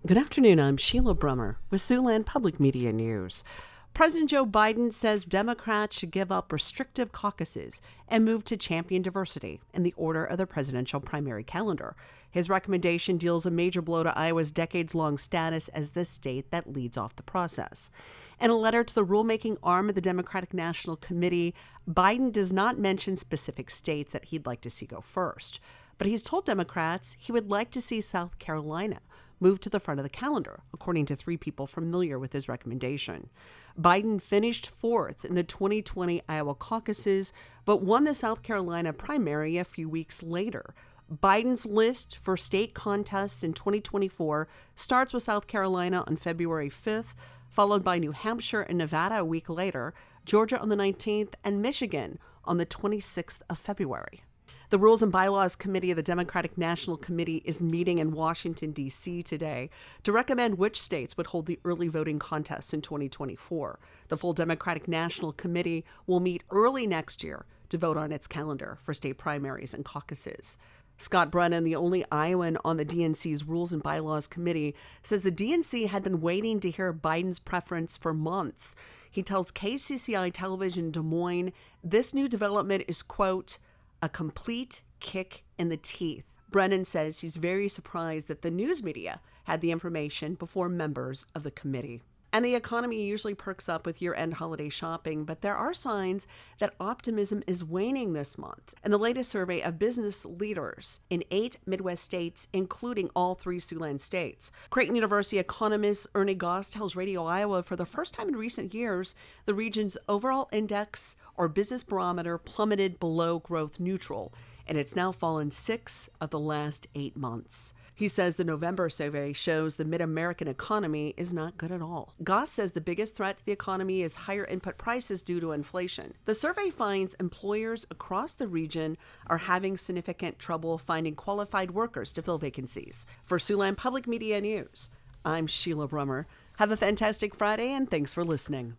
Good afternoon. I'm Sheila Brummer with Siouxland Public Media News. President Joe Biden says Democrats should give up restrictive caucuses and move to champion diversity in the order of the presidential primary calendar. His recommendation deals a major blow to Iowa's decades-long status as the state that leads off the process. In a letter to the rulemaking arm of the Democratic National Committee, Biden does not mention specific states that he'd like to see go first. But he's told Democrats he would like to see South Carolina moved to the front of the calendar, according to three people familiar with his recommendation. Biden finished fourth in the 2020 Iowa caucuses, but won the South Carolina primary a few weeks later. Biden's list for state contests in 2024 starts with South Carolina on February 5th, followed by New Hampshire and Nevada a week later, Georgia on the 19th, and Michigan on the 26th of February. The Rules and Bylaws Committee of the Democratic National Committee is meeting in Washington, D.C. today to recommend which states would hold the early voting contests in 2024. The full Democratic National Committee will meet early next year to vote on its calendar for state primaries and caucuses. Scott Brennan, the only Iowan on the DNC's Rules and Bylaws Committee, says the DNC had been waiting to hear Biden's preference for months. He tells KCCI Television Des Moines this new development is, quote, a complete kick in the teeth. Brennan says he's very surprised that the news media had the information before members of the committee. And the economy usually perks up with year-end holiday shopping, but there are signs that optimism is waning this month. In the latest survey of business leaders in 8 Midwest states, including all 3 Siouxland states, Creighton University economist Ernie Goss tells Radio Iowa for the first time in recent years, the region's overall index or business barometer plummeted below growth neutral, and it's now fallen 6 of the last 8 months. He says the November survey shows the mid-American economy is not good at all. Goss says the biggest threat to the economy is higher input prices due to inflation. The survey finds employers across the region are having significant trouble finding qualified workers to fill vacancies. For Siouxland Public Media News, I'm Sheila Brummer. Have a fantastic Friday, and thanks for listening.